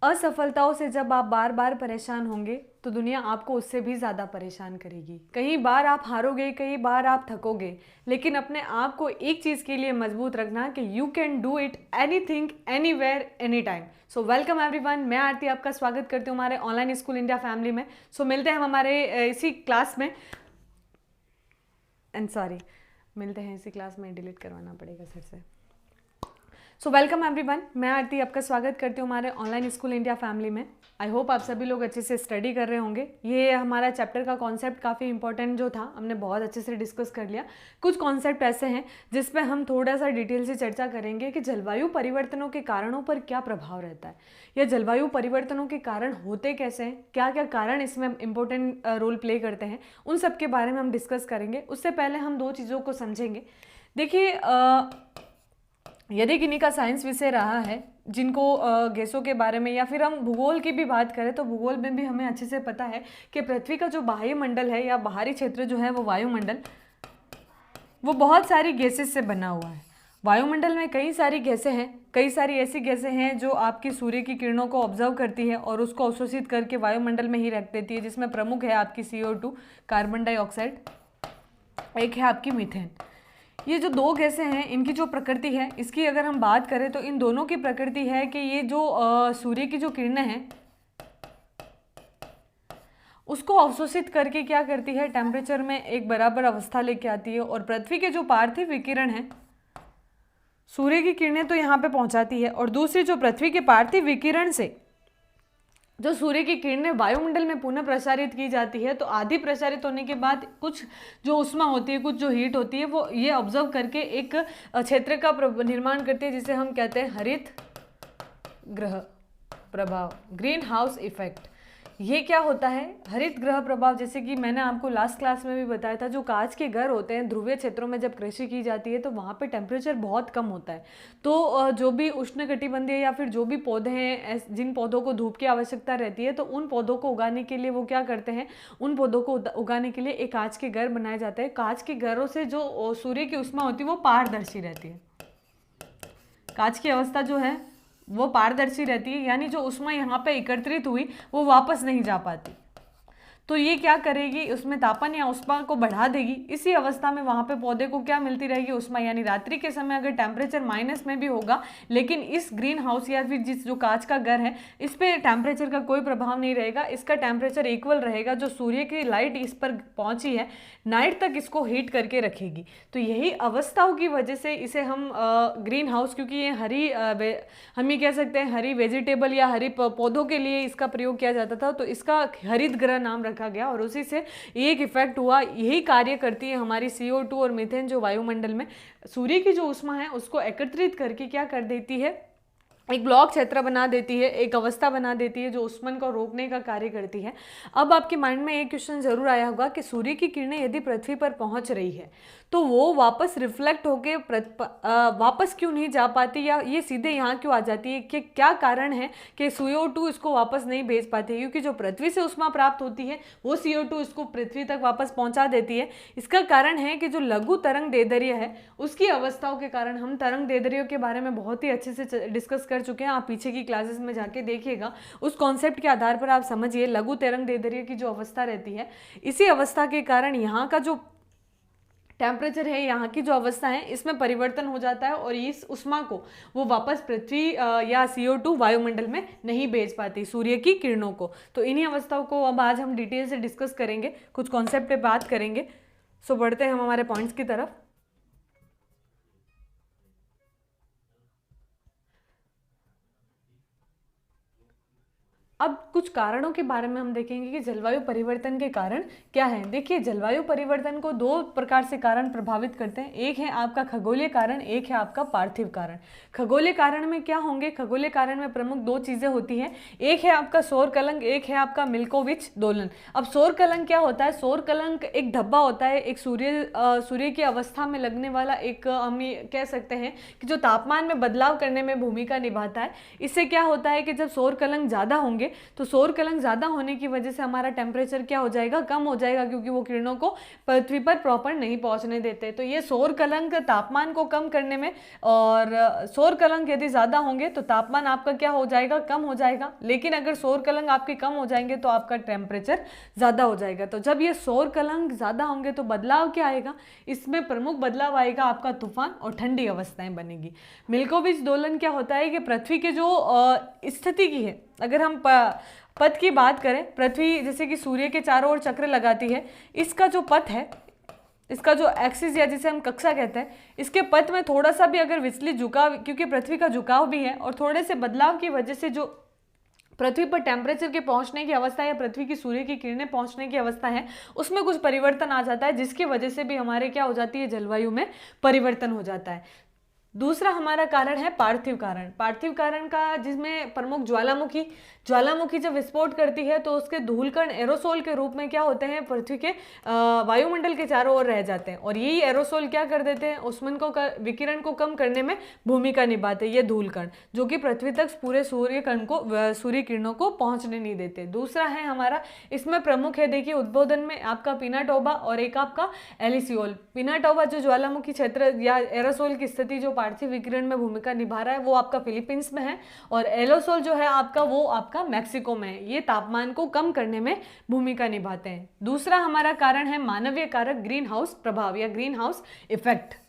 असफलताओं से जब आप बार बार परेशान होंगे तो दुनिया आपको उससे भी ज़्यादा परेशान करेगी। कई बार आप हारोगे, कई बार आप थकोगे, लेकिन अपने आप को एक चीज़ के लिए मजबूत रखना कि you can do it anything anywhere any time. So welcome everyone, मैं आरती आपका स्वागत करती हूँ हमारे ऑनलाइन स्कूल इंडिया फैमिली में। मिलते हैं हम हमारे इसी क्लास में मिलते हैं इसी क्लास में। डिलीट करवाना पड़ेगा सर से। वेलकम एवरीवन, मैं आरती आपका स्वागत करती हूँ हमारे ऑनलाइन स्कूल इंडिया फैमिली में। आई होप आप सभी लोग अच्छे से स्टडी कर रहे होंगे। ये हमारा चैप्टर का कॉन्सेप्ट काफ़ी इंपॉर्टेंट जो था, हमने बहुत अच्छे से डिस्कस कर लिया। कुछ कॉन्सेप्ट ऐसे हैं जिस पे हम थोड़ा सा डिटेल से चर्चा करेंगे कि जलवायु परिवर्तनों के कारणों पर क्या प्रभाव रहता है, या जलवायु परिवर्तनों के कारण होते कैसे हैं, क्या क्या कारण इसमें इंपॉर्टेंट रोल प्ले करते हैं, उन सब के बारे में हम डिस्कस करेंगे। उससे पहले हम दो चीज़ों को समझेंगे। देखिए, यदि किन्हीं का साइंस विषय रहा है, जिनको गैसों के बारे में या फिर हम भूगोल की भी बात करें तो भूगोल में भी हमें अच्छे से पता है कि पृथ्वी का जो बाह्य मंडल है या बाहरी क्षेत्र जो है वो वायुमंडल, वो बहुत सारी गैसेस से बना हुआ है। वायुमंडल में कई सारी गैसें हैं, कई सारी ऐसी गैसें हैं जो आपकी सूर्य की किरणों को ऑब्जर्व करती है और उसको अवशोषित करके वायुमंडल में ही रख देती है, जिसमें प्रमुख है आपकी CO2 कार्बन डाइऑक्साइड, एक है आपकी मीथेन। ये जो दो गैसें हैं, इनकी जो प्रकृति है, इसकी अगर हम बात करें तो इन दोनों की प्रकृति है कि ये जो सूर्य की जो किरणें हैं उसको अवशोषित करके क्या करती है, टेम्परेचर में एक बराबर अवस्था लेके आती है। और पृथ्वी के जो पार्थिव विकिरण है, सूर्य की किरणें तो यहाँ पे पहुँचाती है, और दूसरी जो पृथ्वी के पार्थिव विकिरण से जो सूर्य की किरणें वायुमंडल में पुनः प्रसारित की जाती है, तो आधी प्रसारित होने के बाद कुछ जो ऊष्मा होती है, कुछ जो हीट होती है, वो ये ऑब्जर्व करके एक क्षेत्र का निर्माण करती है, जिसे हम कहते हैं हरित ग्रह प्रभाव, ग्रीन हाउस इफेक्ट। ये क्या होता है हरित ग्रह प्रभाव? जैसे कि मैंने आपको लास्ट क्लास में भी बताया था, जो कांच के घर होते हैं ध्रुवीय क्षेत्रों में जब कृषि की जाती है तो वहाँ पे टेम्परेचर बहुत कम होता है। तो जो भी उष्णकटिबंधीय या फिर जो भी पौधे हैं, जिन पौधों को धूप की आवश्यकता रहती है, तो उन पौधों को उगाने के लिए वो क्या करते हैं, उन पौधों को उगाने के लिए एक कांच के घर बनाए जाते हैं। कांच के घरों से जो सूर्य की उष्मा होती है वो पारदर्शी रहती है। कांच की अवस्था जो है वो पारदर्शी रहती है, यानी जो उष्मा यहाँ पे एकत्रित हुई वो वापस नहीं जा पाती। तो ये क्या करेगी, उसमें तापन या उष्मा को बढ़ा देगी। इसी अवस्था में वहाँ पे पौधे को क्या मिलती रहेगी, उष्मा। यानी रात्रि के समय अगर टेम्परेचर माइनस में भी होगा, लेकिन इस ग्रीन हाउस या फिर जिस जो कांच का घर है, इस पे टेम्परेचर का कोई प्रभाव नहीं रहेगा। इसका टेम्परेचर इक्वल रहेगा। जो सूर्य की लाइट इस पर पहुंची है, नाइट तक इसको हीट करके रखेगी। तो यही अवस्थाओं की वजह से इसे हम ग्रीन हाउस, क्योंकि ये हम ये कह सकते हैं हरी वेजिटेबल या हरी पौधों के लिए इसका प्रयोग किया जाता था, तो इसका हरित ग्रह नाम रखा गया। और उसी से एक इफेक्ट हुआ। यही कार्य करती है हमारी CO2 और मीथेन, जो वायुमंडल में सूर्य की जो उष्मा है उसको एकत्रित करके क्या कर देती है, एक ब्लॉक क्षेत्र बना देती है, एक अवस्था बना देती है जो उष्मन को रोकने का कार्य करती है। अब आपके माइंड में एक क्वेश्चन जरूर आया होगा कि सूर्य की किरणें यदि पृथ्वी पर पहुंच रही है तो वो वापस रिफ्लेक्ट होके वापस क्यों नहीं जा पाती, या ये सीधे यहाँ क्यों आ जाती है, कि क्या कारण है कि CO2 इसको वापस नहीं भेज पाती है? क्योंकि जो पृथ्वी से उष्मा प्राप्त होती है वो CO2 इसको पृथ्वी तक वापस पहुँचा देती है। इसका कारण है कि जो लघु तरंग दैर्ध्य है उसकी अवस्थाओं के कारण, हम तरंग दैर्ध्यों के बारे में बहुत ही अच्छे से डिस्कस कर चुके हैं, आप पीछे की क्लासेस में जाके देखिएगा। उस कॉन्सेप्ट के आधार पर आप समझिए लघु तरंग दैर्ध्य की जो अवस्था रहती है, इसी अवस्था के कारण यहाँ का जो टेम्परेचर है, यहाँ की जो अवस्था है, इसमें परिवर्तन हो जाता है और इस उष्मा को वो वापस पृथ्वी या CO2 वायुमंडल में नहीं भेज पाती, सूर्य की किरणों को। तो इन्हीं अवस्थाओं को अब आज हम डिटेल से डिस्कस करेंगे, कुछ कॉन्सेप्ट पे बात करेंगे। बढ़ते हैं हम हमारे पॉइंट्स की तरफ। अब कुछ कारणों के बारे में हम देखेंगे कि जलवायु परिवर्तन के कारण क्या है। देखिए, जलवायु परिवर्तन को दो प्रकार से कारण प्रभावित करते हैं। एक है आपका खगोलीय कारण, एक है आपका पार्थिव कारण। खगोलीय कारण में क्या होंगे, खगोलीय कारण में प्रमुख दो चीजें होती हैं। एक है आपका सौर कलंक, एक है आपका मिल्कोविच दोलन। अब सौर कलंक क्या होता है? सौर कलंक एक धब्बा होता है, एक सूर्य की अवस्था में लगने वाला एक, हम ये कह सकते हैं कि जो तापमान में बदलाव करने में भूमिका निभाता है। इससे क्या होता है कि जब सौर कलंक ज्यादा होंगे तो सौर कलंक ज़्यादा होने की वजह से हमारा टेम्परेचर क्या हो जाएगा, कम हो जाएगा, क्योंकि वो किरणों को पृथ्वी पर प्रॉपर नहीं पहुंचने देते। तो ये सौर कलंक तापमान को कम करने में, और सौर कलंक यदि ज़्यादा होंगे तो तापमान आपका क्या हो जाएगा, कम हो जाएगा। लेकिन अगर सौर कलंक आपके कम हो जाएंगे तो आपका टेम्परेचर ज़्यादा हो जाएगा। तो जब ये सौर कलंक ज़्यादा होंगे तो बदलाव क्या आएगा, इसमें प्रमुख बदलाव आएगा आपका तूफान और ठंडी अवस्थाएं बनेगी। मिल्कोविच दोलन क्या होता है कि पृथ्वी के जो स्थिति की है, अगर हम पथ की बात करें, पृथ्वी जैसे कि सूर्य के चारों ओर चक्र लगाती है, इसका जो पथ है, इसका जो एक्सिस या जिसे हम कक्षा कहते हैं, इसके पथ में थोड़ा सा भी अगर विचलित झुकाव, क्योंकि पृथ्वी का झुकाव भी है, और थोड़े से बदलाव की वजह से जो पृथ्वी पर टेम्परेचर के पहुंचने की अवस्था या पृथ्वी की सूर्य की किरणें पहुंचने की अवस्था है, उसमें कुछ परिवर्तन आ जाता है, जिसकी वजह से भी हमारे क्या हो जाती है, जलवायु में परिवर्तन हो जाता है। दूसरा हमारा कारण है पार्थिव कारण। पार्थिव कारण का जिसमें प्रमुख ज्वालामुखी जब विस्फोट करती है तो उसके धूलकण एरोसोल के रूप में क्या होते हैं, पृथ्वी के वायुमंडल के चारों ओर रह जाते हैं, और यही एरोसोल क्या कर देते हैं, उष्मन को विकिरण को कम करने में भूमिका निभाते हैं ये धूलकण, जो कि पृथ्वी तक पूरे सूर्य किरणों को पहुंचने नहीं देते। दूसरा है हमारा, इसमें प्रमुख है, देखिए उद्बोधन में आपका पिनाटोबा और एक आपका एलिसियोल। पिनाटोबा जो ज्वालामुखी क्षेत्र या एरोसोल की स्थिति जो पार्थिव विकिरण में भूमिका निभा रहा है, वो आपका फिलीपींस में है, और एरोसोल जो है आपका, वो आपका मैक्सिको में है। ये तापमान को कम करने में भूमिका निभाते हैं। दूसरा हमारा कारण है मानवीय कारक, ग्रीन हाउस प्रभाव या green house effect.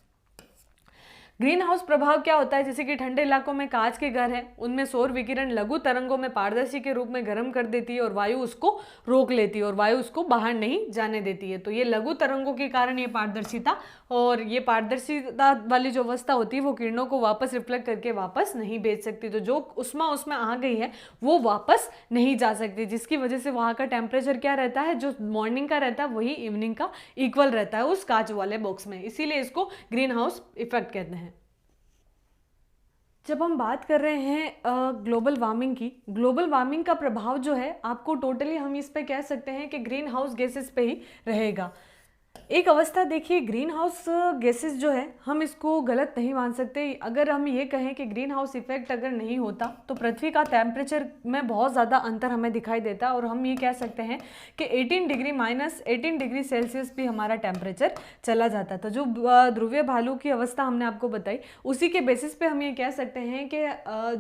Green house प्रभाव क्या होता है, जैसे कि ठंडे इलाकों में कांच के घर हैं, उनमें सौर विकिरण लघु तरंगों में पारदर्शी के रूप में गर्म कर देती है और वायु उसको रोक लेती है और वायु उसको बाहर नहीं जाने देती है। तो ये लघु तरंगों के कारण ये पारदर्शिता, और ये पारदर्शिता वाली जो अवस्था होती है वो किरणों को वापस रिफ्लेक्ट करके वापस नहीं भेज सकती। तो जो उष्मा उसमें आ गई है वो वापस नहीं जा सकती, जिसकी वजह से वहाँ का टेम्परेचर क्या रहता है, जो मॉर्निंग का रहता है वही इवनिंग का इक्वल रहता है उस कांच वाले बॉक्स में, इसीलिए इसको ग्रीन हाउस इफेक्ट कहते हैं। जब हम बात कर रहे हैं ग्लोबल वार्मिंग की, ग्लोबल वार्मिंग का प्रभाव जो है आपको टोटली हम इस पे कह सकते हैं कि ग्रीन हाउस गैसेस पे ही रहेगा। एक अवस्था देखिए, ग्रीन हाउस गैसेस जो है हम इसको गलत नहीं मान सकते। अगर हम ये कहें कि ग्रीन हाउस इफेक्ट अगर नहीं होता तो पृथ्वी का टेम्परेचर में बहुत ज़्यादा अंतर हमें दिखाई देता, और हम ये कह सकते हैं कि 18 डिग्री सेल्सियस भी हमारा टेम्परेचर चला जाता। तो जो ध्रुवीय भालू की अवस्था हमने आपको बताई, उसी के बेसिस पे हम ये कह सकते हैं कि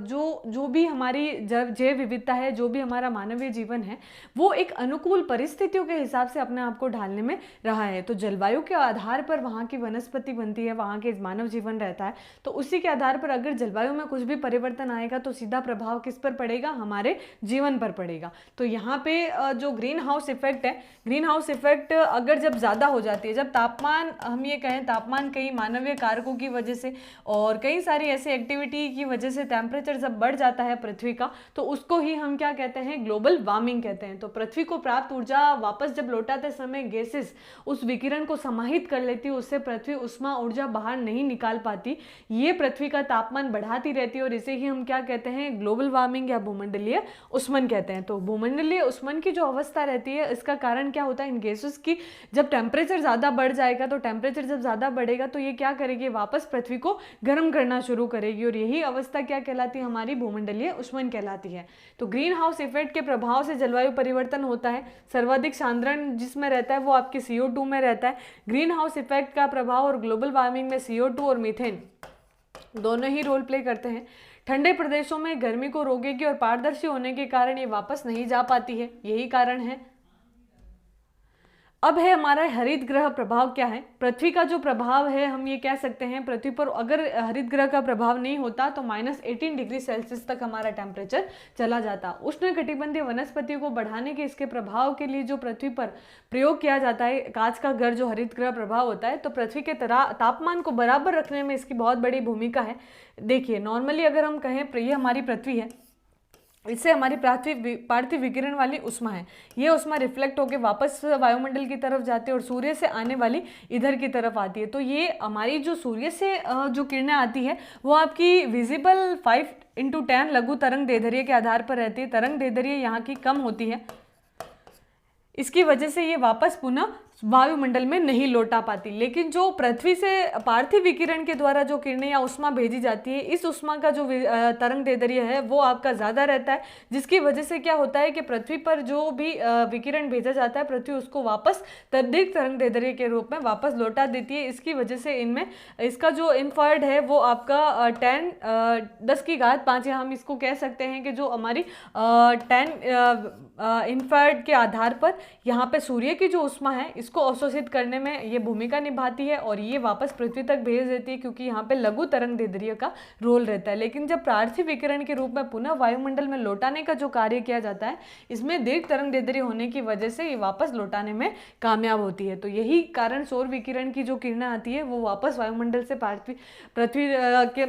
जो भी हमारी जैव विविधता है, जो भी हमारा मानवीय जीवन है, वो एक अनुकूल परिस्थितियों के हिसाब से अपने आप को ढालने में रहा है। तो जलवायु के आधार पर वहाँ की वनस्पति बनती है, वहाँ के मानव जीवन रहता है, तो उसी के आधार पर अगर जलवायु में कुछ भी परिवर्तन आएगा तो सीधा प्रभाव किस पर पड़ेगा, हमारे जीवन पर पड़ेगा। तो यहाँ पे जो ग्रीन हाउस इफेक्ट है, ग्रीन हाउस इफेक्ट अगर जब ज़्यादा हो जाती है, जब तापमान, हम ये कहें तापमान कई मानवीय कारकों की वजह से और कई सारी ऐसी एक्टिविटी की वजह से टेम्परेचर जब बढ़ जाता है पृथ्वी का, तो उसको ही हम क्या कहते हैं, ग्लोबल वार्मिंग कहते हैं। तो पृथ्वी को प्राप्त ऊर्जा वापस जब लौटाते समय गैसेस उस विकिरण को समाहित कर लेती है, उससे पृथ्वी उष्मा ऊर्जा बाहर नहीं निकाल पाती, ये पृथ्वी का तापमान बढ़ाती रहती है, और इसे ही हम क्या कहते हैं, ग्लोबल वार्मिंग या भूमंडलीय उष्मन कहते हैं। तो भूमंडलीय उष्मन की जो अवस्था रहती है, इसका कारण क्या होता है, इन गैसेस की जब टेम्परेचर ज़्यादा बढ़ जाएगा, तो टेम्परेचर जब ज़्यादा बढ़ेगा तो ये क्या करेगी, वापस पृथ्वी को गर्म करना शुरू करेगी, और यही अवस्था क्या कहलाती है, हमारी भूमंडलीय उष्मन कहलाती है। तो ग्रीन हाउस इफेक्ट के प्रभाव से जलवायु परिवर्तन होता है। सर्वाधिक सांद्रण जिसमें रहता है वो आपके CO2 में रहता है। ग्रीन हाउस इफेक्ट का प्रभाव और ग्लोबल वार्मिंग में CO2 और मीथेन दोनों ही रोल प्ले करते हैं। ठंडे प्रदेशों में गर्मी को रोकेगी और पारदर्शी होने के कारण ये वापस नहीं जा पाती है, यही कारण है। अब है हमारा हरित ग्रह प्रभाव क्या है। पृथ्वी का जो प्रभाव है, हम ये कह सकते हैं पृथ्वी पर अगर हरित ग्रह का प्रभाव नहीं होता तो -18 डिग्री सेल्सियस तक हमारा टेम्परेचर चला जाता। उष्णकटिबंधीय वनस्पतियों को बढ़ाने के इसके प्रभाव के लिए जो पृथ्वी पर प्रयोग किया जाता है, कांच का घर जो हरित ग्रह प्रभाव होता है, तो पृथ्वी के तापमान को बराबर रखने में इसकी बहुत बड़ी भूमिका है। देखिए नॉर्मली अगर हम कहें, ये हमारी पृथ्वी है, इससे हमारी पार्थिव विकिरण वाली उष्मा है, ये उष्मा रिफ्लेक्ट होकर वापस वायुमंडल की तरफ जाती है और सूर्य से आने वाली इधर की तरफ आती है। तो ये हमारी जो सूर्य से जो किरणें आती है वो आपकी विजिबल 5x10 लघु तरंग दैर्ध्य के आधार पर रहती है। तरंग दैर्ध्य यहाँ की कम होती है, इसकी वजह से ये वापस पुनः वायुमंडल में नहीं लौटा पाती। लेकिन जो पृथ्वी से पार्थिव विकिरण के द्वारा जो किरणें या उष्मा भेजी जाती है, इस उष्मा का जो तरंग दैर्ध्य है वो आपका ज़्यादा रहता है, जिसकी वजह से क्या होता है कि पृथ्वी पर जो भी विकिरण भेजा जाता है, पृथ्वी उसको वापस तद्धिक तरंग दैर्ध्य के रूप में वापस लौटा देती है। इसकी वजह से इनमें इसका जो इन्फ्रारेड है वो आपका 10⁵ या हम इसको कह सकते हैं कि जो हमारी 10 इन्फ्रारेड के आधार पर यहाँ पे सूर्य की जो उष्मा है इसको अवशोषित करने में ये भूमिका निभाती है और ये वापस पृथ्वी तक भेज देती है, क्योंकि यहाँ पे लघु तरंग दैर्ध्य का रोल रहता है। लेकिन जब पार्थिव विकिरण के रूप में पुनः वायुमंडल में लौटाने का जो कार्य किया जाता है, इसमें दीर्घ तरंग दैर्ध्य होने की वजह से ये वापस लौटाने में कामयाब होती है। तो यही कारण सौर विकिरण की जो किरणें आती है वो वापस वायुमंडल से पृथ्वी के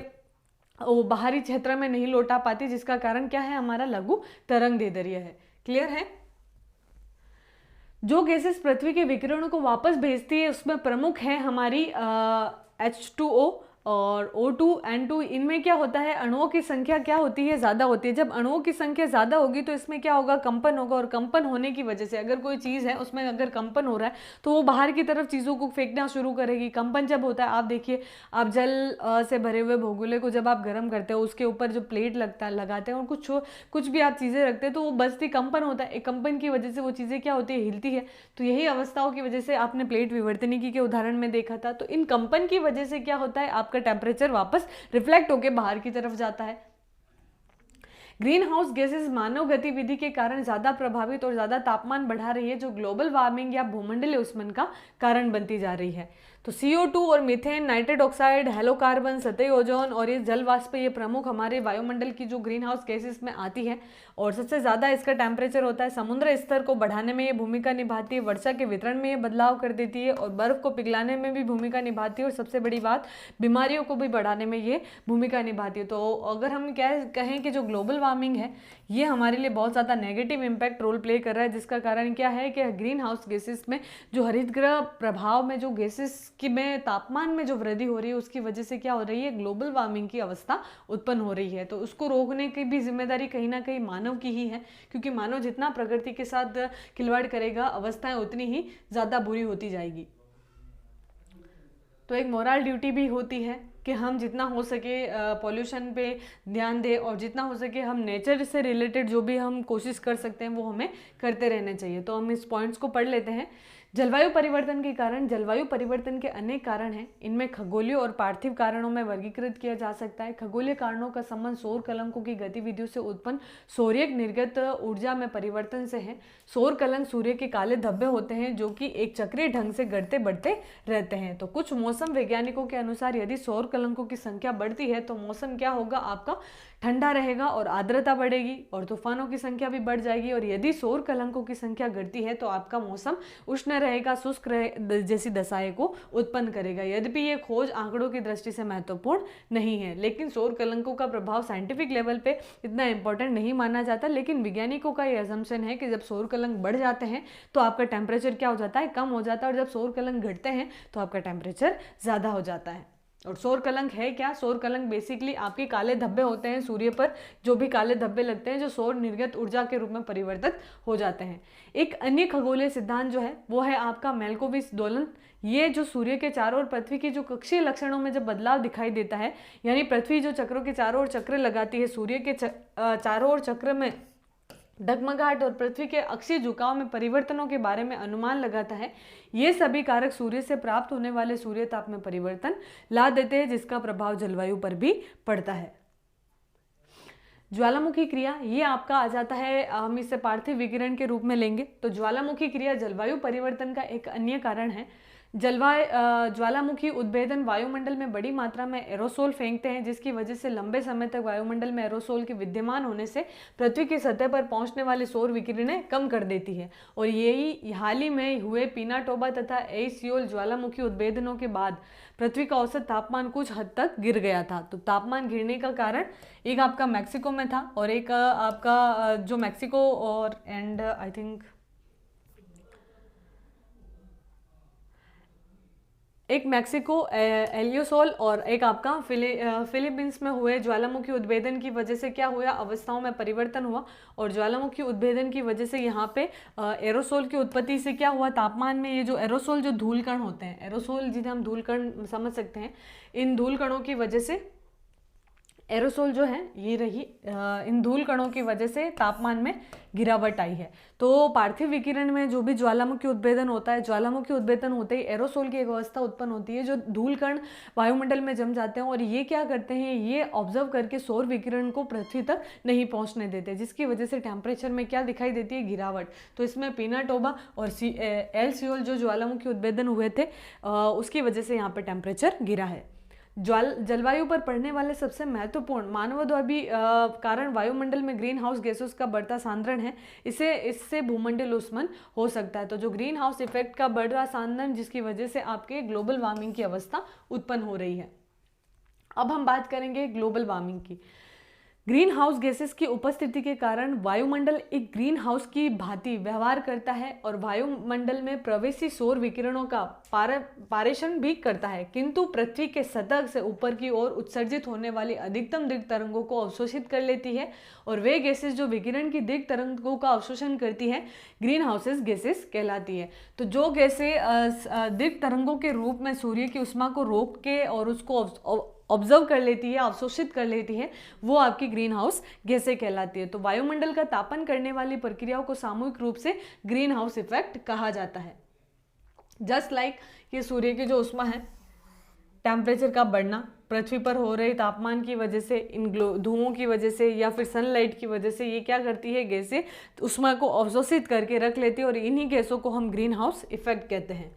बाहरी क्षेत्र में नहीं लौटा पाती, जिसका कारण क्या है, हमारा लघु तरंग दैर्ध्य है। क्लियर है? जो गैसेस पृथ्वी के विकिरणों को वापस भेजती है उसमें प्रमुख है हमारी H2O और O2, N2। इनमें क्या होता है, अणुओं की संख्या क्या होती है, ज़्यादा होती है। जब अणुओं की संख्या ज़्यादा होगी तो इसमें क्या होगा, कंपन होगा, और कंपन होने की वजह से अगर कोई चीज़ है उसमें अगर कंपन हो रहा है तो वो बाहर की तरफ चीज़ों को फेंकना शुरू करेगी। कंपन जब होता है, आप देखिए, आप जल से भरे हुए भगोले को जब आप गर्म करते हो, उसके ऊपर जो प्लेट लगाते हैं और कुछ भी आप चीज़ें रखते हैं तो वो बसती कंपन होता है। एक कंपन की वजह से वो चीज़ें क्या होती है, हिलती है। तो यही अवस्थाओं की वजह से आपने प्लेट विवर्तनिकी के उदाहरण में देखा था। तो इन कंपन की वजह से क्या होता है, आपका टेम्परेचर वापस रिफ्लेक्ट होकर बाहर की तरफ जाता है। ग्रीन हाउस गैसेस मानव गतिविधि के कारण ज्यादा प्रभावित और ज्यादा तापमान बढ़ा रही है, जो ग्लोबल वार्मिंग या भूमंडलीय उष्मन का कारण बनती जा रही है। तो CO2 और मीथेन, नाइट्रेट ऑक्साइड, हेलोकार्बन, सतही ओजोन और ये जल वाष्प, ये प्रमुख हमारे वायुमंडल की जो ग्रीन हाउस गैसेस में आती है और सबसे ज़्यादा इसका टेम्परेचर होता है। समुद्र स्तर को बढ़ाने में ये भूमिका निभाती है, वर्षा के वितरण में ये बदलाव कर देती है और बर्फ को पिघलाने में भी भूमिका निभाती है, और सबसे बड़ी बात, बीमारियों को भी बढ़ाने में ये भूमिका निभाती है। तो अगर हम कहें कि जो ग्लोबल वार्मिंग है ये हमारे लिए बहुत ज़्यादा नेगेटिव इम्पैक्ट रोल प्ले कर रहा है, जिसका कारण क्या है कि ग्रीन हाउस गैसेस में जो हरितगृह प्रभाव में जो गैसेस की में तापमान में जो वृद्धि हो रही है उसकी वजह से क्या हो रही है, ग्लोबल वार्मिंग की अवस्था उत्पन्न हो रही है। तो उसको रोकने की भी जिम्मेदारी कहीं ना कहीं मानव की ही है, क्योंकि मानव जितना प्रकृति के साथ खिलवाड़ करेगा अवस्थाएं उतनी ही ज़्यादा बुरी होती जाएगी। तो एक मोरल ड्यूटी भी होती है कि हम जितना हो सके पॉल्यूशन पे ध्यान दें और जितना हो सके हम नेचर से रिलेटेड जो भी हम कोशिश कर सकते हैं वो हमें करते रहना चाहिए। तो हम इस पॉइंट्स को पढ़ लेते हैं। जलवायु परिवर्तन के कारण, जलवायु परिवर्तन के अनेक कारण हैं। इनमें खगोलीय और पार्थिव कारणों में वर्गीकृत किया जा सकता है। खगोलीय कारणों का संबंध सौर कलंकों की गतिविधियों से उत्पन्न सौर्यक निर्गत ऊर्जा में परिवर्तन से है। सौर कलंक सूर्य के काले धब्बे होते हैं जो कि एक चक्रीय ढंग से बढ़ते बढ़ते रहते हैं। तो कुछ मौसम वैज्ञानिकों के अनुसार यदि सौर कलंकों की संख्या बढ़ती है तो मौसम क्या होगा, आपका ठंडा रहेगा और आर्द्रता बढ़ेगी और तूफानों की संख्या भी बढ़ जाएगी। और यदि सौर कलंकों की संख्या घटती है तो आपका मौसम उष्ण रहेगा, शुष्क जैसी दशाएं को उत्पन्न करेगा। यद्यपि ये खोज आंकड़ों की दृष्टि से महत्वपूर्ण नहीं है, लेकिन सौर कलंकों का प्रभाव साइंटिफिक लेवल पे इतना इंपॉर्टेंट नहीं माना जाता। लेकिन वैज्ञानिकों का ये अजम्पशन है कि जब सौर कलंक बढ़ जाते हैं तो आपका टेम्परेचर क्या हो जाता है, कम हो जाता है, और जब सौर कलंक घटते हैं तो आपका टेम्परेचर ज़्यादा हो जाता है। और सौर कलंक है क्या, सौर कलंक बेसिकली आपके काले धब्बे होते हैं सूर्य पर, जो भी काले धब्बे लगते हैं जो सौर निर्गत ऊर्जा के रूप में परिवर्तित हो जाते हैं। एक अन्य खगोलीय सिद्धांत जो है वो है आपका मेलकोविच दोलन। ये जो सूर्य के चारों ओर पृथ्वी की जो कक्षीय लक्षणों में जब बदलाव दिखाई देता है, यानी पृथ्वी जो चक्रों के चारों ओर चक्र लगाती है, सूर्य के चारों ओर चक्र में डगमगाहट और पृथ्वी के अक्षीय झुकाव में परिवर्तनों के बारे में अनुमान लगाता है। ये सभी कारक सूर्य से प्राप्त होने वाले सूर्य ताप में परिवर्तन ला देते हैं, जिसका प्रभाव जलवायु पर भी पड़ता है। ज्वालामुखी क्रिया, ये आपका आ जाता है, हम इसे पार्थिव विकिरण के रूप में लेंगे। तो ज्वालामुखी क्रिया जलवायु परिवर्तन का एक अन्य कारण है। ज्वालामुखी उद्भेदन वायुमंडल में बड़ी मात्रा में एरोसोल फेंकते हैं, जिसकी वजह से लंबे समय तक वायुमंडल में एरोसोल के विद्यमान होने से पृथ्वी की सतह पर पहुंचने वाली सौर विकिरणें कम कर देती है। और यही हाल ही में हुए पिनाटोबा तथा एसियोल ज्वालामुखी उद्भेदनों के बाद पृथ्वी का औसत तापमान कुछ हद तक गिर गया था। तो तापमान गिरने का कारण एक आपका मैक्सिको में था और एक आपका जो मैक्सिको और एंड आई थिंक एक मैक्सिको एलियोसोल और एक आपका फिलीपींस में हुए ज्वालामुखी उद्भेदन की वजह से क्या हुआ, अवस्थाओं में परिवर्तन हुआ और ज्वालामुखी उद्भेदन की वजह से यहाँ पे एरोसोल की उत्पत्ति से क्या हुआ, तापमान में ये जो एरोसोल जो धूल कण होते हैं, एरोसोल जिन्हें हम धूल कण समझ सकते हैं, इन धूल कणों की वजह से एरोसोल जो है ये रही, इन धूल कणों की वजह से तापमान में गिरावट आई है। तो पार्थिव विकिरण में जो भी ज्वालामुखी उद्भेदन होता है, ज्वालामुखी उद्भेदन होते ही एरोसोल की एक अवस्था उत्पन्न होती है, जो धूल कण वायुमंडल में जम जाते हैं और ये क्या करते हैं, ये ऑब्जर्व करके सौर विकिरण को पृथ्वी तक नहीं पहुंचने देते, जिसकी वजह से टेम्परेचर में क्या दिखाई देती है, गिरावट। तो इसमें पिनाटोबा और एल सियोल जो ज्वालामुखी उद्भेदन हुए थे उसकी वजह से यहाँ पर टेम्परेचर गिरा है। जलवायु पर पड़ने वाले सबसे महत्वपूर्ण मानवद्वारी कारण वायुमंडल में ग्रीन हाउस गैसों का बढ़ता सांद्रण है, इससे भूमंडल उष्मन हो सकता है। तो जो ग्रीन हाउस इफेक्ट का बढ़ रहा सांद्रण, जिसकी वजह से आपके ग्लोबल वार्मिंग की अवस्था उत्पन्न हो रही है। अब हम बात करेंगे ग्लोबल वार्मिंग की। ग्रीन हाउस गैसेस की उपस्थिति के कारण वायुमंडल एक ग्रीन हाउस की भांति व्यवहार करता है और वायुमंडल में प्रवेशी सौर विकिरणों का पारेषण भी करता है, किंतु पृथ्वी के सतह से ऊपर की ओर उत्सर्जित होने वाली अधिकतम दीर्घ तरंगों को अवशोषित कर लेती है और वे गैसेस जो विकिरण की दीर्घ तरंगों का अवशोषण करती है ग्रीन हाउसेस गैसेस कहलाती है। तो जो गैसें दीर्घ तरंगों के रूप में सूर्य की ऊष्मा को रोक के और उसको ऑब्जर्व कर लेती है, अवशोषित कर लेती है, वो आपकी ग्रीन हाउस गैसें कहलाती है। तो वायुमंडल का तापन करने वाली प्रक्रियाओं को सामूहिक रूप से ग्रीन हाउस इफेक्ट कहा जाता है। जस्ट लाइक ये सूर्य की जो ऊष्मा है, टेम्परेचर का बढ़ना पृथ्वी पर हो रहे तापमान की वजह से, इन धुओं की वजह से या फिर सनलाइट की वजह से ये क्या करती है, गैसें ऊष्मा को अवशोषित करके रख लेती है और इन्हीं गैसों को हम ग्रीन हाउस इफेक्ट कहते हैं।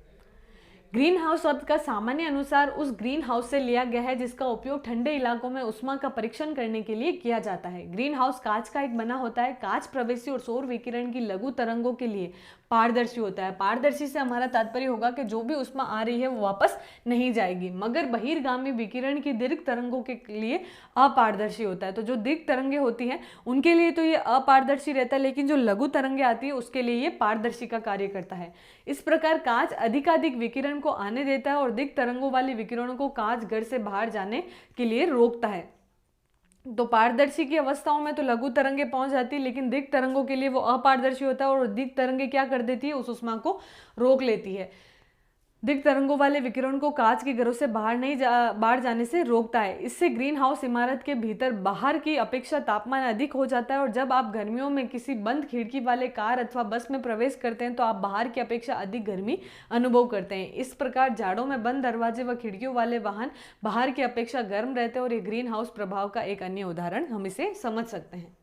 ग्रीन हाउस शब्द का सामान्य अनुसार उस ग्रीन हाउस से लिया गया है जिसका उपयोग ठंडे इलाकों में ऊष्मा का परीक्षण करने के लिए किया जाता है। ग्रीन हाउस कांच का एक बना होता है। कांच प्रवेशी और सौर विकिरण की लघु तरंगों के लिए पारदर्शी होता है। पारदर्शी से हमारा तात्पर्य होगा कि जो भी ऊष्मा आ रही है वो वापस नहीं जाएगी, मगर बहिर्गामी विकिरण की दीर्घ तरंगों के लिए अपारदर्शी होता है। तो जो दीर्घ तरंगे होती हैं उनके लिए तो ये अपारदर्शी रहता है, लेकिन जो लघु तरंगे आती है उसके लिए ये पारदर्शी का कार्य करता है। इस प्रकार कांच अधिकाधिक विकिरण को आने देता है और दीर्घ तरंगों वाले विकिरणों को कांच घर से बाहर जाने के लिए रोकता है। तो पारदर्शी की अवस्थाओं में तो लघु तरंगे पहुंच जाती है, लेकिन दीर्घ तरंगों के लिए वो अपारदर्शी होता है और दीर्घ तरंगे क्या कर देती है, उस ऊष्मा को रोक लेती है। दीर्घ तरंगों वाले विकिरण को कांच के घरों से बाहर जाने से रोकता है। इससे ग्रीन हाउस इमारत के भीतर बाहर की अपेक्षा तापमान अधिक हो जाता है और जब आप गर्मियों में किसी बंद खिड़की वाले कार अथवा बस में प्रवेश करते हैं तो आप बाहर की अपेक्षा अधिक गर्मी अनुभव करते हैं। इस प्रकार जाड़ों में बंद दरवाजे व खिड़कियों वाले वाहन बाहर की अपेक्षा गर्म रहते हैं और ये ग्रीन हाउस प्रभाव का एक अन्य उदाहरण हम इसे समझ सकते हैं।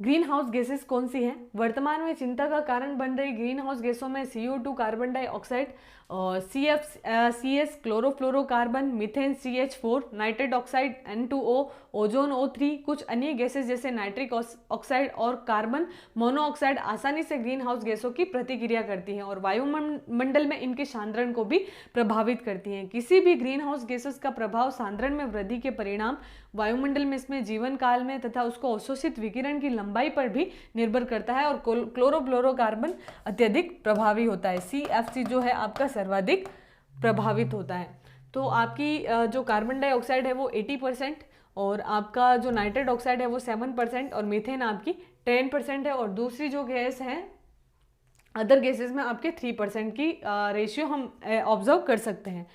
ग्रीन हाउस गैसेस कौन सी हैं? वर्तमान में चिंता का कारण बन रही ग्रीन हाउस गैसों में CO2 carbon dioxide, CFCs chlorofluorocarbon, methane CH4, nitrate oxide N2O, ozone O3, कुछ अन्य गैसेस जैसे नाइट्रिक ऑक्साइड और कार्बन मोनोऑक्साइड आसानी से ग्रीन हाउस गैसों की प्रतिक्रिया करती हैं और वायुमंडल में इनके सांद्रण को भी प्रभावित करती हैं। किसी भी ग्रीन हाउस गैसेस का प्रभाव सांद्रण में वृद्धि के परिणाम वायुमंडल में इसमें जीवन काल में तथा उसको अवशोषित विकिरण की लंबाई पर भी निर्भर करता है और क्लोरोफ्लोरोकार्बन अत्यधिक प्रभावी होता है। CFC जो है आपका सर्वाधिक प्रभावित होता है। तो आपकी जो कार्बन डाइऑक्साइड है वो 80% और आपका जो नाइट्रेट ऑक्साइड है वो 7% और मीथेन आपकी 10% है और दूसरी जो गैस है अदर गैसेस में आपके 3% की रेशियो हम ऑब्जर्व कर सकते हैं।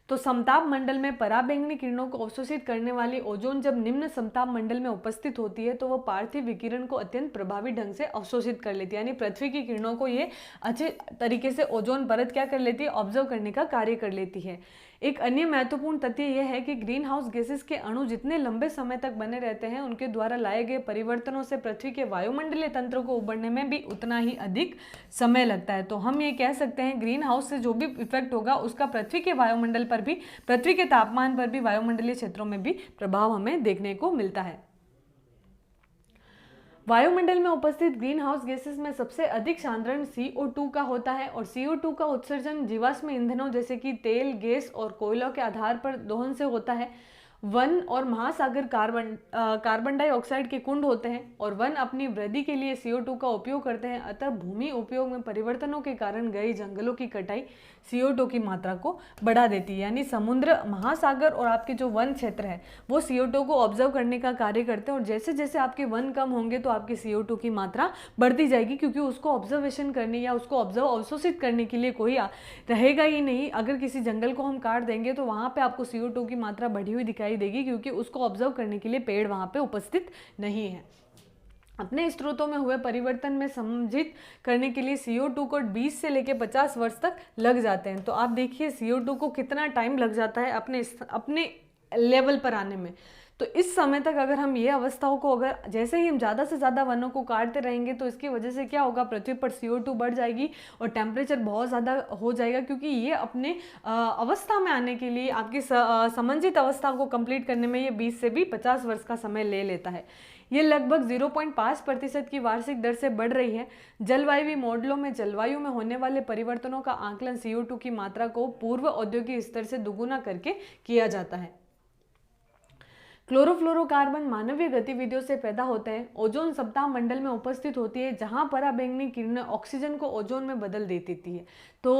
तो समताप मंडल में पराबैंगनी किरणों को अवशोषित करने वाली ओजोन जब निम्न समताप मंडल में उपस्थित होती है तो वह पार्थिव विकिरण को अत्यंत प्रभावी ढंग से अवशोषित कर लेती है, यानी पृथ्वी की किरणों को ये अच्छे तरीके से ओजोन परत क्या कर लेती है, ऑब्जर्व करने का कार्य कर लेती है। एक अन्य महत्वपूर्ण तथ्य यह है कि ग्रीन हाउस गैसेस के अणु जितने लंबे समय तक बने रहते हैं उनके द्वारा लाए गए परिवर्तनों से पृथ्वी के वायुमंडलीय तंत्र को उभरने में भी उतना ही अधिक समय लगता है। तो हम ये कह सकते हैं ग्रीन हाउस से जो भी इफेक्ट होगा उसका पृथ्वी के वायुमंडल पर भी, पृथ्वी के तापमान पर भी, वायुमंडलीय क्षेत्रों में भी प्रभाव हमें देखने को मिलता है। वायुमंडल में उपस्थित ग्रीन हाउस गैसेस में सबसे अधिक सांद्रण CO2 का होता है और CO2 का उत्सर्जन जीवाश्म ईंधनों जैसे कि तेल, गैस और कोयलों के आधार पर दोहन से होता है वन और महासागर कार्बन डाइऑक्साइड के कुंड होते हैं और वन अपनी वृद्धि के लिए CO2 का उपयोग करते हैं। अतः भूमि उपयोग में परिवर्तनों के कारण गई जंगलों की कटाई CO2 की मात्रा को बढ़ा देती है। यानी समुद्र, महासागर और आपके जो वन क्षेत्र है वो CO2 को ऑब्जर्व करने का कार्य करते हैं और जैसे जैसे आपके वन कम होंगे तो आपकी CO2 की मात्रा बढ़ती जाएगी, क्योंकि उसको ऑब्जर्वेशन करने या उसको अवशोषित करने के लिए कोई रहेगा ही नहीं। अगर किसी जंगल को हम काट देंगे तो वहाँ पे आपको CO2 की मात्रा बढ़ी हुई दिखाई देगी, क्योंकि उसको ऑब्जर्व करने के लिए पेड़ वहाँ पे उपस्थित नहीं है। अपने स्रोतों में हुए परिवर्तन में सम्मिलित करने के लिए CO2 को 20 से लेकर 50 वर्ष तक लग जाते हैं। तो आप देखिए CO2 को कितना टाइम लग जाता है अपने लेवल पर आने में। तो इस समय तक अगर हम ये अवस्थाओं को, अगर जैसे ही हम ज़्यादा से ज़्यादा वनों को काटते रहेंगे तो इसकी वजह से क्या होगा, पृथ्वी पर CO2 बढ़ जाएगी और टेम्परेचर बहुत ज़्यादा हो जाएगा, क्योंकि ये अपने अवस्था में आने के लिए, आपकी समंजित अवस्था को कंप्लीट करने में ये 20 से भी 50 वर्ष का समय ले लेता है। ये लगभग 0.5% की वार्षिक दर से बढ़ रही है। जलवायु मॉडलों में जलवायु में होने वाले परिवर्तनों का आकलन CO2 की मात्रा को पूर्व औद्योगिक स्तर से दुगुना करके किया जाता है। क्लोरोफ्लोरोकार्बन मानवीय गतिविधियों से पैदा होते हैं। ओजोन सप्ताह मंडल में उपस्थित होती है, जहां पराबैंगनी किरणें ऑक्सीजन को ओजोन में बदल देती है। तो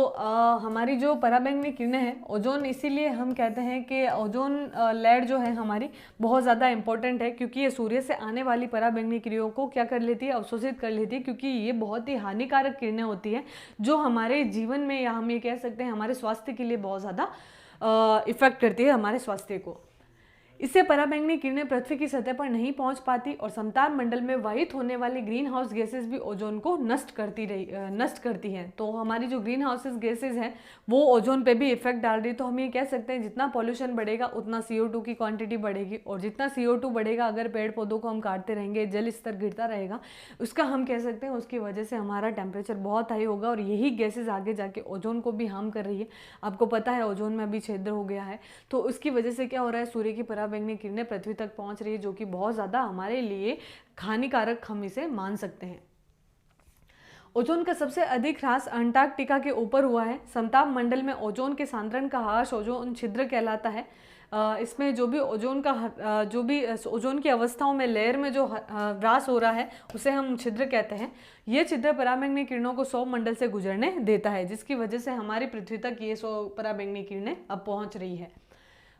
हमारी जो पराबैंगनी किरणें हैं, ओजोन, इसीलिए हम कहते हैं कि ओजोन लेयर जो है हमारी बहुत ज़्यादा इंपॉर्टेंट है, क्योंकि ये सूर्य से आने वाली पराबैंगनी किरणों को क्या कर लेती है, अवशोषित कर लेती है, क्योंकि ये बहुत ही हानिकारक किरणें होती हैं जो हमारे जीवन में, या हम ये कह सकते हैं हमारे स्वास्थ्य के लिए बहुत ज़्यादा इफेक्ट करती है हमारे स्वास्थ्य को। इससे पराबैंगनी किरणें पृथ्वी की सतह पर नहीं पहुंच पाती और समताप मंडल में वाहित होने वाली ग्रीन हाउस गैसेज भी ओजोन को नष्ट करती हैं। तो हमारी जो ग्रीन हाउस गैसेज हैं वो ओजोन पे भी इफेक्ट डाल रही है। तो हम ये कह सकते हैं जितना पॉल्यूशन बढ़ेगा उतना CO2 की क्वांटिटी बढ़ेगी, और जितना CO2 बढ़ेगा, अगर पेड़ पौधों को हम काटते रहेंगे, जल स्तर गिरता रहेगा, उसका हम कह सकते हैं उसकी वजह से हमारा टेम्परेचर बहुत हाई होगा और यही गैसेज आगे जाके ओजोन को भी हार्म कर रही है। आपको पता है ओजोन में अभी छिद्र हो गया है, तो उसकी वजह से क्या हो रहा है, सूर्य की पराबैंगनी किरणें पृथ्वी तक पहुंच रही है, जो कि बहुत ज्यादा हमारे लिए हानिकारक हम इसे मान सकते हैं। ओजोन का सबसे अधिक ह्रास अंटार्कटिका के ऊपर हुआ है। समताप मंडल में ओजोन के सांद्रण का ह्रास ओजोन छिद्र कहलाता है। इसमें जो भी ओजोन की अवस्थाओं में लेयर में जो ह्रास हो रहा है उसे हम छिद्र कहते हैं। ये छिद्र पराबैंगनी किरणों को सौर मंडल से गुजरने देता है, जिसकी वजह से हमारी पृथ्वी तक ये पराबैंगनी किरणें अब पहुंच रही है।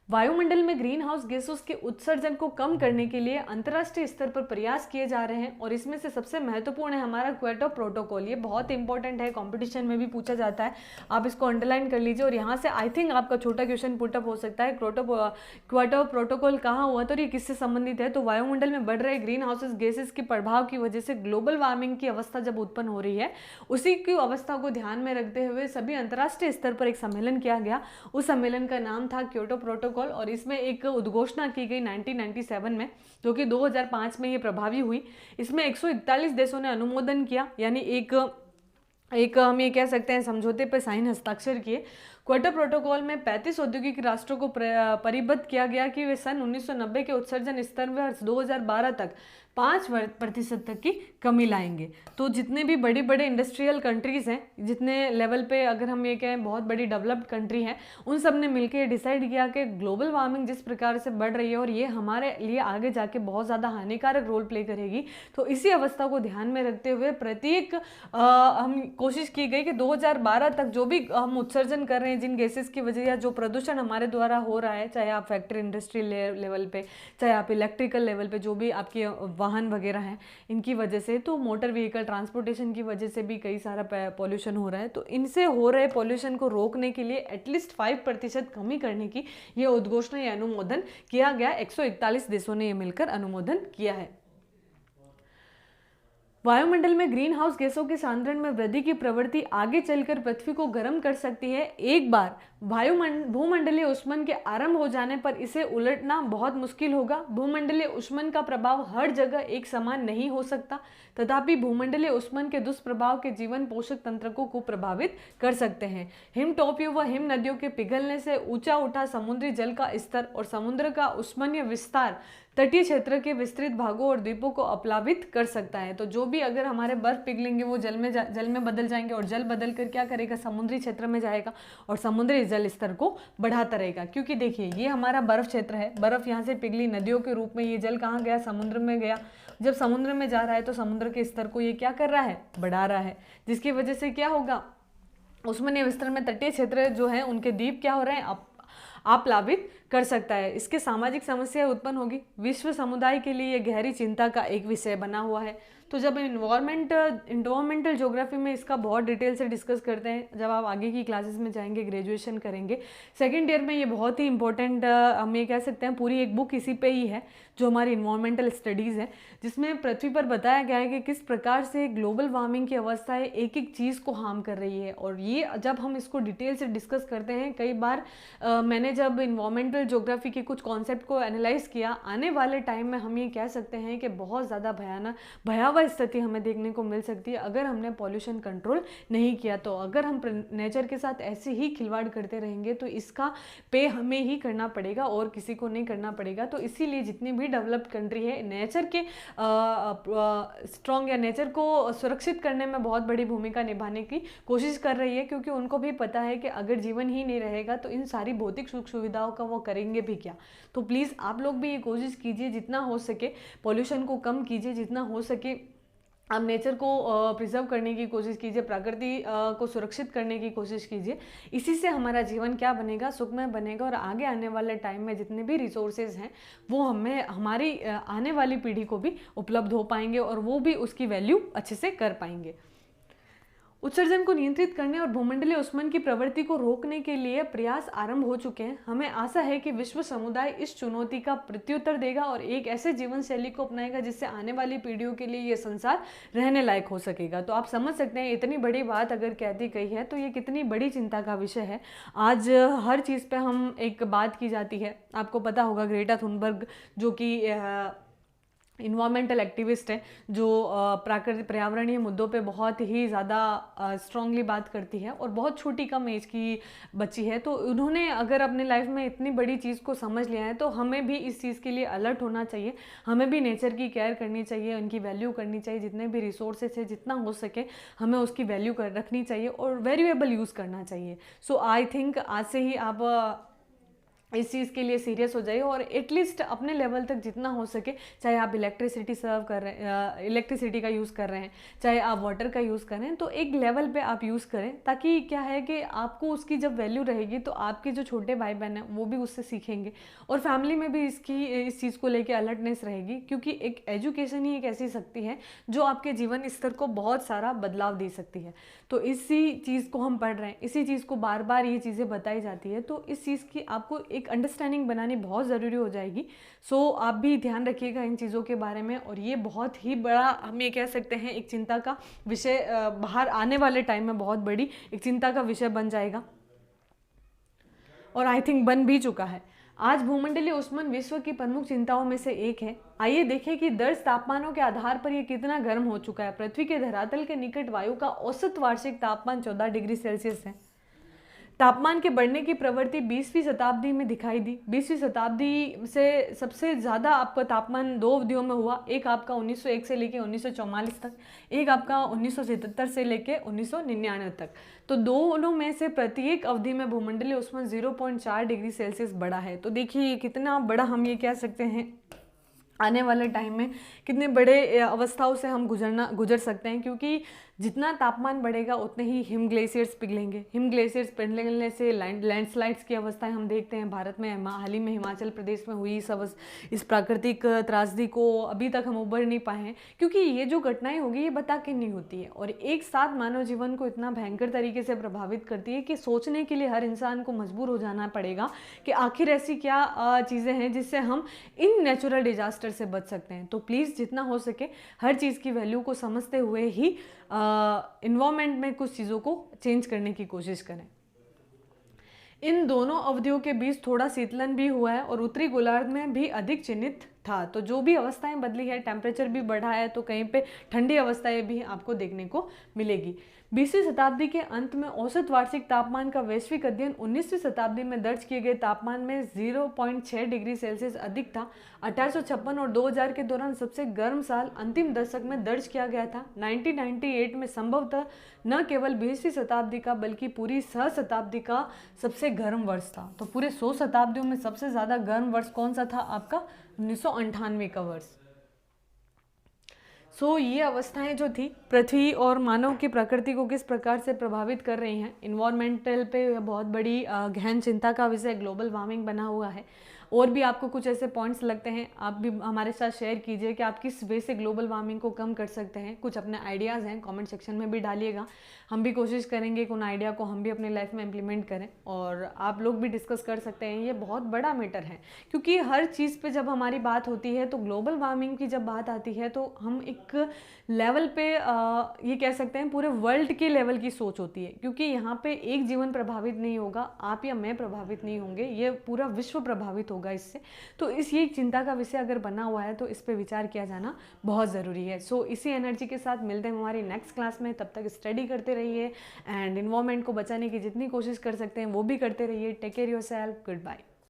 वायुमंडल में ग्रीन हाउस गैसों के उत्सर्जन को कम करने के लिए अंतर्राष्ट्रीय स्तर पर प्रयास किए जा रहे हैं, और इसमें से सबसे महत्वपूर्ण है हमारा क्योटो प्रोटोकॉल। ये बहुत इंपॉर्टेंट है, कंपटीशन में भी पूछा जाता है, आप इसको अंडरलाइन कर लीजिए। और यहाँ से आई थिंक आपका छोटा क्वेश्चन पुटअप हो सकता है, क्योटो प्रोटोकॉल कहाँ हुआ तो ये किससे संबंधित है। तो वायुमंडल में बढ़ रहे ग्रीन हाउस गैसेस के प्रभाव की वजह से ग्लोबल वार्मिंग की अवस्था जब उत्पन्न हो रही है, उसी की अवस्था को ध्यान में रखते हुए सभी अंतर्राष्ट्रीय स्तर पर एक सम्मेलन किया गया। उस सम्मेलन का नाम था क्योटो प्रोटोकॉल, और इसमें एक उद्घोषणा की गई 1997 में, जो कि 2005 में ये प्रभावी हुई। इसमें 141 देशों ने अनुमोदन किया, यानी एक हम ये कह सकते हैं समझौते पर साइन हस्ताक्षर किए। क्योटो प्रोटोकॉल में 35 औद्योगिक राष्ट्रों को परिबद्ध किया गया कि वे सन 1990 के उत्सर्जन स्तर में 2012 तक 5% तक की कमी लाएंगे। तो जितने भी बड़ी बड़े इंडस्ट्रियल कंट्रीज हैं, जितने लेवल पे अगर हम ये कहें बहुत बड़ी डेवलप्ड कंट्री हैं, उन सब ने मिलकर डिसाइड किया कि ग्लोबल वार्मिंग जिस प्रकार से बढ़ रही है और ये हमारे लिए आगे जाके बहुत ज़्यादा हानिकारक रोल प्ले करेगी, तो इसी अवस्था को ध्यान में रखते हुए प्रत्येक हम कोशिश की गई कि 2012 तक जो भी हम उत्सर्जन कर रहे हैं जिन गैसेस की वजह या जो प्रदूषण हमारे द्वारा हो रहा है, चाहे आप फैक्ट्री इंडस्ट्री लेवल पे, चाहे आप इलेक्ट्रिकल लेवल पे, जो भी आपके वाहन वगैरह हैं इनकी वजह से, तो मोटर व्हीकल ट्रांसपोर्टेशन की वजह से भी कई सारा पॉल्यूशन हो रहा है। तो इनसे हो रहे पॉल्यूशन को रोकने के लिए एटलीस्ट 5% कमी करने की ये उद्घोषणा या अनुमोदन किया गया। 141 देशों ने ये मिलकर अनुमोदन किया है। वायुमंडल में ग्रीन हाउस गैसों के सांद्रण में वृद्धि की प्रवृत्ति आगे चलकर पृथ्वी को गर्म कर सकती है। एक बार भूमंडलीय उष्मन के आरंभ हो जाने पर इसे उलटना बहुत मुश्किल होगा। भूमंडलीय उष्मन का प्रभाव हर जगह एक समान नहीं हो सकता, तथापि भूमंडलीय उष्मन के दुष्प्रभाव के जीवन पोषक तंत्र को प्रभावित कर सकते हैं। हिम टोपियों व हिम नदियों के पिघलने से ऊंचा उठा समुद्री जल का स्तर और समुद्र का उष्मनीय विस्तार तटीय क्षेत्र के विस्तृत भागों और द्वीपों को अपलावित कर सकता है। तो जो भी अगर हमारे बर्फ पिघलेंगे वो जल में बदल जाएंगे, और जल बदल कर क्या करेगा, समुद्री क्षेत्र में जाएगा और समुद्री जल स्तर को बढ़ाता रहेगा। क्योंकि देखिए ये हमारा बर्फ क्षेत्र है, बर्फ यहाँ से पिघली नदियों के रूप में, ये जल कहाँ गया, समुद्र में गया। जब समुद्र में जा रहा है तो समुद्र के स्तर को ये क्या कर रहा है, बढ़ा रहा है, जिसकी वजह से क्या होगा, उष्मीय विस्तार में तटीय क्षेत्र जो है उनके द्वीप क्या हो रहे हैं, आप्लावित कर सकता है। इसके सामाजिक समस्याएं उत्पन्न होगी। विश्व समुदाय के लिए यह गहरी चिंता का एक विषय बना हुआ है। तो जब इन्वायरमेंटल ज्योग्राफी में इसका बहुत डिटेल से डिस्कस करते हैं, जब आप आगे की क्लासेस में जाएंगे, ग्रेजुएशन करेंगे, सेकेंड ईयर में ये बहुत ही इंपॉर्टेंट हम ये कह सकते हैं, पूरी एक बुक इसी पे ही है जो हमारी इन्वायरमेंटल स्टडीज़ है, जिसमें पृथ्वी पर बताया गया है कि किस प्रकार से ग्लोबल वार्मिंग की अवस्थाएं एक एक चीज़ को हार्म कर रही है। और ये जब हम इसको डिटेल से डिस्कस करते हैं, कई बार मैंने जब इन्वायरमेंटल ज्योग्राफी के कुछ कॉन्सेप्ट को एनालाइज किया, आने वाले टाइम में हम ये कह सकते हैं कि बहुत ज़्यादा भयावह स्थिति हमें देखने को मिल सकती है अगर हमने पॉल्यूशन कंट्रोल नहीं किया। तो अगर हम नेचर के साथ ऐसे ही खिलवाड़ करते रहेंगे तो इसका पे हमें ही करना पड़ेगा और किसी को नहीं करना पड़ेगा। तो इसीलिए जितनी भी डेवलप्ड कंट्री है नेचर के स्ट्रॉन्ग या नेचर को सुरक्षित करने में बहुत बड़ी भूमिका निभाने की कोशिश कर रही है, क्योंकि उनको भी पता है कि अगर जीवन ही नहीं रहेगा तो इन सारी भौतिक सुख सुविधाओं का वो करेंगे भी क्या। तो प्लीज़ आप लोग भी ये कोशिश कीजिए, जितना हो सके पॉल्यूशन को कम कीजिए, जितना हो सके आप नेचर को प्रिजर्व करने की कोशिश कीजिए, प्रकृति को सुरक्षित करने की कोशिश कीजिए। इसी से हमारा जीवन क्या बनेगा, सुखमय बनेगा, और आगे आने वाले टाइम में जितने भी रिसोर्सेज हैं वो हमें हमारी आने वाली पीढ़ी को भी उपलब्ध हो पाएंगे और वो भी उसकी वैल्यू अच्छे से कर पाएंगे। उत्सर्जन को नियंत्रित करने और भूमंडलीय ऊष्मन की प्रवृत्ति को रोकने के लिए प्रयास आरंभ हो चुके हैं। हमें आशा है कि विश्व समुदाय इस चुनौती का प्रत्युत्तर देगा और एक ऐसे जीवन शैली को अपनाएगा जिससे आने वाली पीढ़ियों के लिए यह संसार रहने लायक हो सकेगा। तो आप समझ सकते हैं इतनी बड़ी बात अगर कह दी गई है तो ये कितनी बड़ी चिंता का विषय है। आज हर चीज़ पे हम एक बात की जाती है। आपको पता होगा ग्रेटा थुनबर्ग जो कि इन्वायरमेंटल एक्टिविस्ट है, जो प्राकृतिक पर्यावरणीय मुद्दों पे बहुत ही ज़्यादा स्ट्रांगली बात करती है और बहुत छोटी कम एज की बच्ची है। तो उन्होंने अगर अपने लाइफ में इतनी बड़ी चीज़ को समझ लिया है तो हमें भी इस चीज़ के लिए अलर्ट होना चाहिए। हमें भी नेचर की केयर करनी चाहिए, उनकी वैल्यू करनी चाहिए। जितने भी रिसोर्सेज है जितना हो सके हमें उसकी वैल्यू रखनी चाहिए और वैल्यूएबल यूज़ करना चाहिए। सो आई थिंक आज से ही आप इस चीज़ के लिए सीरियस हो जाइए और एटलीस्ट अपने लेवल तक जितना हो सके, चाहे आप इलेक्ट्रिसिटी सर्व कर रहे हैं, इलेक्ट्रिसिटी का यूज़ कर रहे हैं, चाहे आप वाटर का यूज़ कर रहे हैं, तो एक लेवल पे आप यूज़ करें, ताकि क्या है कि आपको उसकी जब वैल्यू रहेगी तो आपके जो छोटे भाई बहन हैं वो भी उससे सीखेंगे और फैमिली में भी इस चीज़ को लेके अलर्टनेस रहेगी। क्योंकि एक एजुकेशन ही एक ऐसी शक्ति है जो आपके जीवन स्तर को बहुत सारा बदलाव दे सकती है। तो इसी चीज़ को हम पढ़ रहे हैं, इसी चीज़ को बार बार ये चीज़ें बताई जाती है, तो इस चीज़ की आपको एक अंडरस्टैंडिंग बनानी बहुत ज़रूरी हो जाएगी। सो आप भी ध्यान रखिएगा इन चीज़ों के बारे में। और ये बहुत ही बड़ा हम ये कह सकते हैं एक चिंता का विषय बाहर आने वाले टाइम में बहुत बड़ी एक चिंता का विषय बन जाएगा और आई थिंक बन भी चुका है। आज भूमंडलीय ऊष्मन विश्व की प्रमुख चिंताओं में से एक है। आइए देखें कि दर्ज तापमानों के आधार पर यह कितना गर्म हो चुका है। पृथ्वी के धरातल के निकट वायु का औसत वार्षिक तापमान 14 डिग्री सेल्सियस है। तापमान के बढ़ने की प्रवृत्ति 20वीं शताब्दी में दिखाई दी। 20वीं शताब्दी से सबसे ज़्यादा आपका तापमान दो अवधियों में हुआ, एक आपका 1901 से लेके 1944 तक, एक आपका 1977 से लेके 1999 तक। तो दोनों में से प्रत्येक अवधि में भूमंडलीय ऊष्मन 0.4 डिग्री सेल्सियस बढ़ा है। तो देखिए कितना बड़ा हम ये कह सकते हैं आने वाले टाइम में कितने बड़े अवस्थाओं से हम गुजर सकते हैं। क्योंकि जितना तापमान बढ़ेगा उतने ही हिम ग्लेशियर्स पिघलेंगे। हिम ग्लेशियर्स पिघलने से लैंडस्लाइड्स की अवस्थाएं हम देखते हैं भारत में। हाल ही में हिमाचल प्रदेश में हुई इस प्राकृतिक त्रासदी को अभी तक हम उबर नहीं पाए हैं, क्योंकि ये जो घटनाएं होगी ये बता के नहीं होती है और एक साथ मानव जीवन को इतना भयंकर तरीके से प्रभावित करती है कि सोचने के लिए हर इंसान को मजबूर हो जाना पड़ेगा कि आखिर ऐसी क्या चीज़ें हैं जिससे हम इन नेचुरल डिजास्टर से बच सकते हैं। तो प्लीज़ जितना हो सके हर चीज़ की वैल्यू को समझते हुए ही इन्वायरमेंट में कुछ चीज़ों को चेंज करने की कोशिश करें। इन दोनों अवधियों के बीच थोड़ा शीतलन भी हुआ है और उत्तरी गोलार्ध में भी अधिक चिन्हित था। तो जो भी अवस्थाएं बदली है, टेम्परेचर भी बढ़ा है, तो कहीं पे ठंडी अवस्थाएं भी आपको देखने को मिलेगी। 20वीं शताब्दी के अंत में औसत वार्षिक तापमान का वैश्विक अध्ययन 19वीं शताब्दी में दर्ज किए गए तापमान में 0.6 डिग्री सेल्सियस अधिक था। 1856 और 2000 के दौरान सबसे गर्म साल अंतिम दशक में दर्ज किया गया था। 1998 में संभवतः न केवल 20वीं शताब्दी का बल्कि पूरी सहस्त्राब्दी का सबसे गर्म वर्ष था। तो पूरे 100 शताब्दियों में सबसे ज़्यादा गर्म वर्ष कौन सा था आपका? 1998 का वर्ष। ये अवस्थाएं जो थी पृथ्वी और मानव की प्रकृति को किस प्रकार से प्रभावित कर रही हैं। इन्वायरमेंटल पे बहुत बड़ी गहन चिंता का विषय ग्लोबल वार्मिंग बना हुआ है। और भी आपको कुछ ऐसे पॉइंट्स लगते हैं, आप भी हमारे साथ शेयर कीजिए कि आप किस वे से ग्लोबल वार्मिंग को कम कर सकते हैं। कुछ अपने आइडियाज़ हैं, कमेंट सेक्शन में भी डालिएगा। हम भी कोशिश करेंगे कि उन आइडिया को हम भी अपनी लाइफ में इम्प्लीमेंट करें, और आप लोग भी डिस्कस कर सकते हैं। ये बहुत बड़ा मैटर है, क्योंकि हर चीज़ पे जब हमारी बात होती है तो ग्लोबल वार्मिंग की जब बात आती है तो हम एक लेवल पे ये कह सकते हैं पूरे वर्ल्ड के लेवल की सोच होती है, क्योंकि यहाँ पे एक जीवन प्रभावित नहीं होगा, आप या मैं प्रभावित नहीं होंगे, ये पूरा विश्व प्रभावित होगा इससे। तो ये चिंता का विषय अगर बना हुआ है तो इस पे विचार किया जाना बहुत ज़रूरी है। इसी एनर्जी के साथ मिलते हैं हमारी नेक्स्ट क्लास में। तब तक स्टडी करते रहिए एंड इन्वायरमेंट को बचाने की जितनी कोशिश कर सकते हैं वो भी करते रहिए। Take care yourself, good bye.